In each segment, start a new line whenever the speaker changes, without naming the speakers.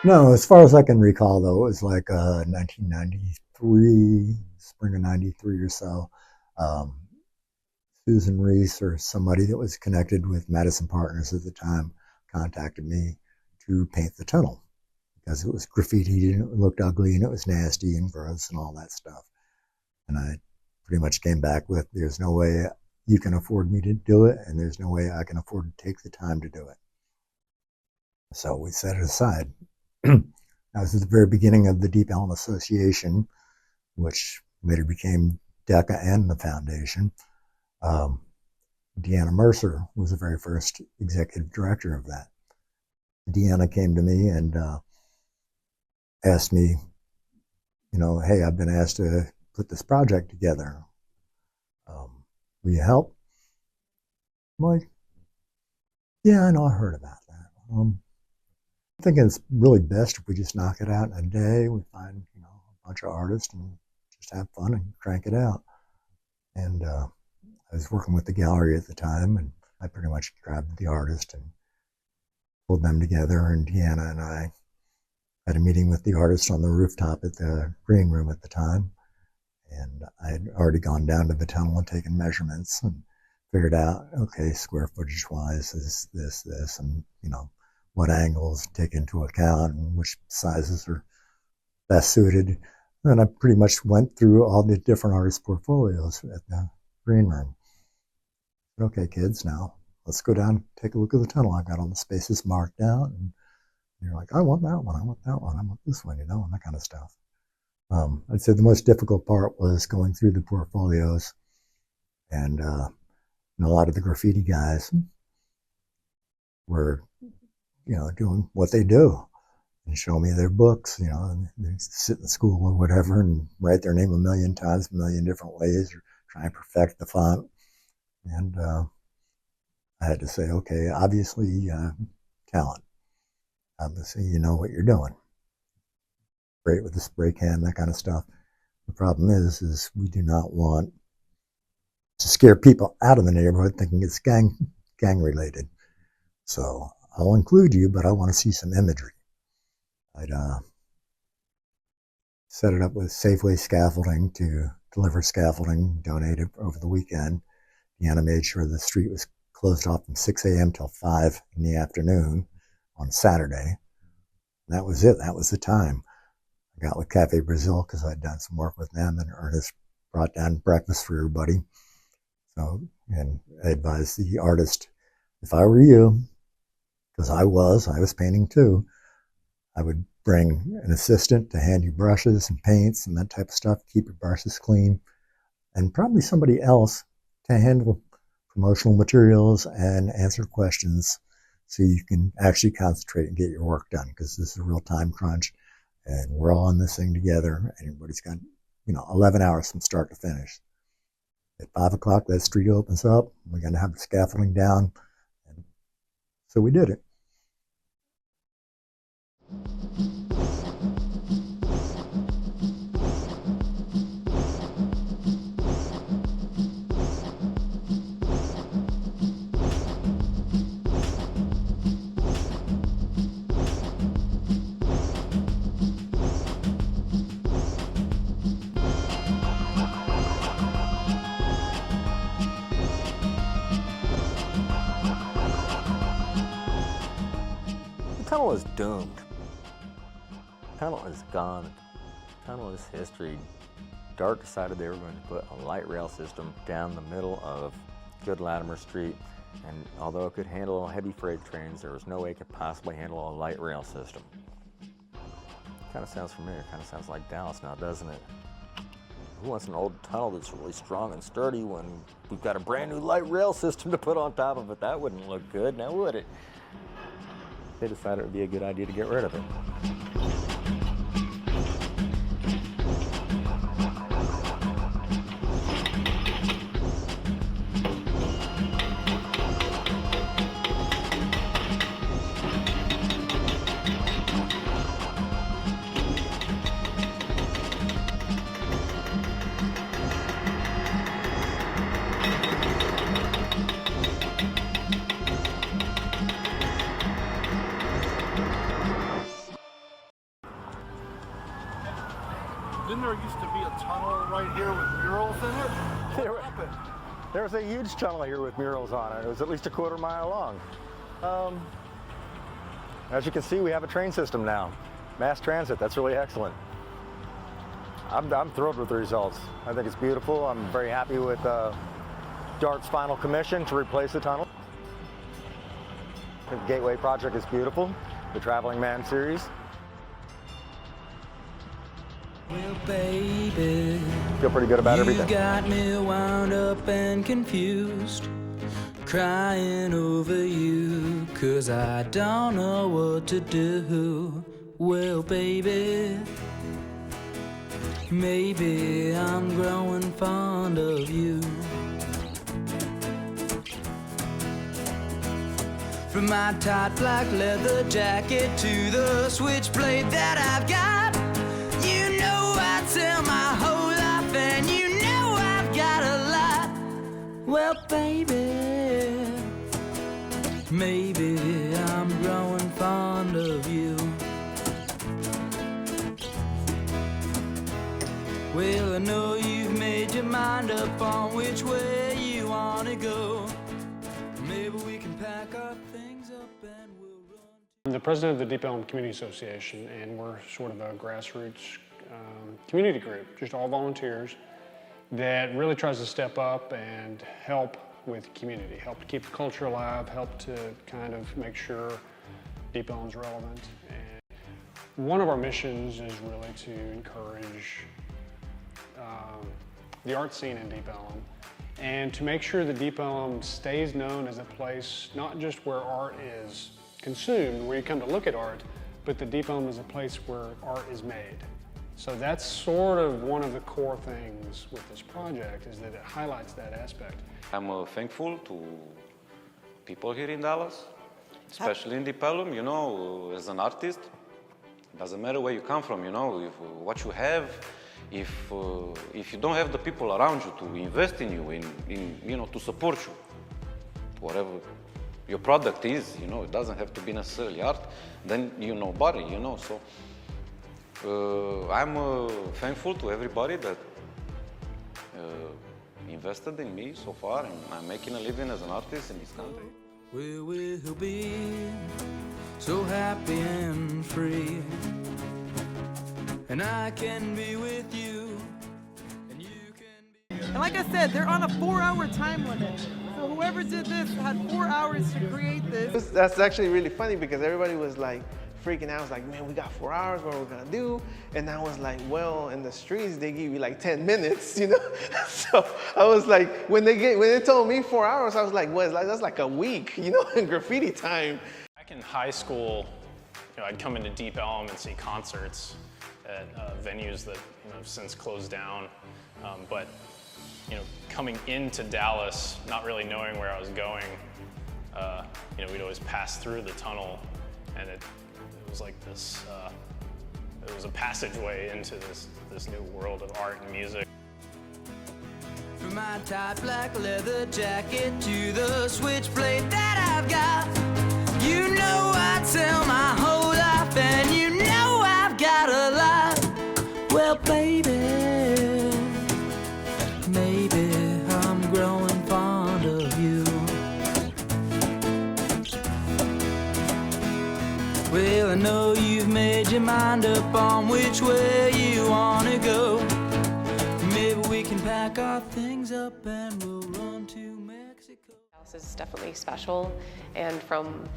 No, as far as I can recall, though, it was like 1993, spring of '93 or so. Um, Susan Reese or somebody that was connected with Madison Partners at the time contacted me to paint the tunnel because it was graffiti and it looked ugly and it was nasty and gross and all that stuff. And I pretty much came back with, there's no way you can afford me to do it, and there's no way I can afford to take the time to do it. So we set it aside. That was at the very beginning of the Deep Ellum Association, which later became DECA and the foundation. Deanna Mercer was the very first executive director of that. Deanna came to me and asked me, hey, I've been asked to put this project together. Will you help? I'm like, yeah, I know, I heard about that. I'm thinking it's really best if we just knock it out in a day. We find, a bunch of artists and just have fun and crank it out. And I was working with the gallery at the time, and I pretty much grabbed the artist and pulled them together. And Deanna and I had a meeting with the artist on the rooftop at the green room at the time. And I had already gone down to the tunnel and taken measurements and figured out, okay, square footage wise is this, and, what angles take into account and which sizes are best suited. And I pretty much went through all the different artist portfolios at the green room. Okay, kids, now let's go down and take a look at the tunnel. I've got all the spaces marked out. And you're like, I want that one, I want that one, I want this one, and that kind of stuff. I'd say the most difficult part was going through the portfolios, and a lot of the graffiti guys were, doing what they do and show me their books, and they sit in school or whatever and write their name a million times, a million different ways, or try and perfect the font. And I had to say, okay, obviously talent. Obviously, you know what you're doing. Great with the spray can, that kind of stuff. The problem is we do not want to scare people out of the neighborhood thinking it's gang related. So I'll include you, but I want to see some imagery. I'd set it up with Safeway scaffolding to deliver scaffolding donated over the weekend. Deanna made sure the street was closed off from 6 a.m. till 5 in the afternoon on Saturday. And that was it. That was the time. I got with Cafe Brazil because I'd done some work with them, and Ernest brought down breakfast for everybody. So, and I advised the artist, if I were you, because I was painting too, I would bring an assistant to hand you brushes and paints and that type of stuff, keep your brushes clean, and probably somebody else to handle promotional materials and answer questions so you can actually concentrate and get your work done, because this is a real time crunch. And we're all in this thing together, and everybody's got, 11 hours from start to finish. At 5 o'clock, that street opens up. We're going to have the scaffolding down. And so we did it.
The tunnel is doomed. The tunnel is gone. The tunnel is history. DART decided they were going to put a light rail system down the middle of Good Latimer Street, and although it could handle heavy freight trains, there was no way it could possibly handle a light rail system. Kind of sounds familiar, kind of sounds like Dallas now, doesn't it? Who wants an old tunnel that's really strong and sturdy when we've got a brand new light rail system to put on top of it? That wouldn't look good, now would it? They decided it would be a good idea to get rid of it.
There was a huge tunnel here with murals on it. It was at least a quarter mile long. As you can see, we have a train system now. Mass transit, that's really excellent. I'm thrilled with the results. I think it's beautiful. I'm very happy with DART's final commission to replace the tunnel. The Gateway project is beautiful. The Traveling Man series.
Well, baby,
Feel pretty good about everything.
You got me wound up and confused, crying over you, 'cause I don't know what to do. Well, baby, maybe I'm growing fond of you. From my tight black leather jacket to the switchblade that I've got, you know I tell my whole life, and you know I've got a lot. Well, baby, maybe I'm growing fond of you. Well, I know you've made your mind up on which way you want to go. Maybe we can pack our things up and we'll run.
I'm the president of the Deep Ellum Community Association, and we're sort of a grassroots community group, just all volunteers, that really tries to step up and help with community, help to keep the culture alive, help to kind of make sure Deep Ellum's relevant. And one of our missions is really to encourage the art scene in Deep Ellum, and to make sure that Deep Ellum stays known as a place not just where art is consumed, where you come to look at art, but that Deep Ellum is a place where art is made. So that's sort of one of the core things with this project, is that it highlights that aspect.
I'm thankful to people here in Dallas, especially in Deep Ellum. You know, as an artist, it doesn't matter where you come from, you know, if, what you have. If you don't have the people around you to invest in you, you know, to support you, whatever your product is, you know, it doesn't have to be necessarily art, then you're nobody, you know. So I'm thankful to everybody that invested in me so far, and I'm making a living as an artist in this country.
We will be so happy and free, and I can be with you, and you can be.
And like I said, they're on a 4-hour time limit. So whoever did this had 4 hours to create this.
That's actually really funny because everybody was like freaking out. I was like, man, we got 4 hours, what are we gonna do? And I was like, well, in the streets, they give you like 10 minutes, you know? So I was like, when they told me 4 hours, I was like, well, that's like a week, you know, in graffiti time.
Back in high school, you know, I'd come into Deep Ellum and see concerts at venues that, you know, have since closed down. But, you know, coming into Dallas, not really knowing where I was going, you know, we'd always pass through the tunnel, and it was like this, it was a passageway into this new world of art and music.
From my tight black leather jacket to the switchblade that I've got, you know I tell my whole life, and you know I've got a lot. Well, baby, maybe I'm growing fond of you. Well, I know you've made your mind up on which way you want to go. Maybe we can pack our things up and we'll run to Mexico.
Dallas is definitely special, and from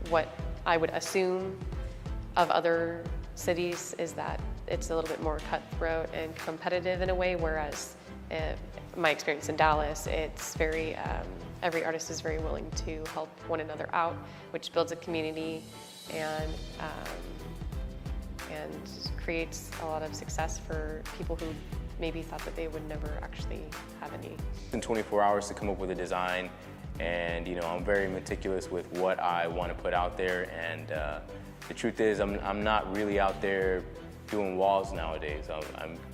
what I would assume of other cities is that it's a little bit more cutthroat and competitive in a way, whereas my experience in Dallas, it's very, every artist is very willing to help one another out, which builds a community and creates a lot of success for people who maybe thought that they would never actually have any.
In 24 hours to come up with a design, and you know, I'm very meticulous with what I want to put out there, and the truth is I'm not really out there doing walls nowadays.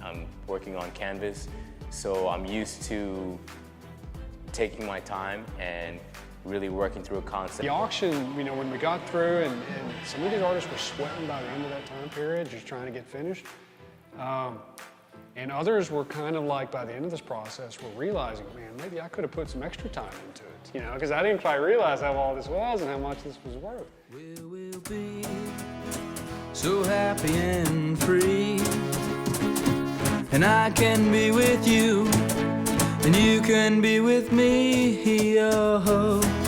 I'm working on canvas, so I'm used to taking my time and really working through a concept.
The auction, you know, when we got through, and some of these artists were sweating by the end of that time period, just trying to get finished. And others were kind of like, by the end of this process, were realizing, man, maybe I could have put some extra time into it, you know, because I didn't quite realize how all this was and how much this was worth.
We'll be so happy and free, and I can be with you, and you can be with me. Oh.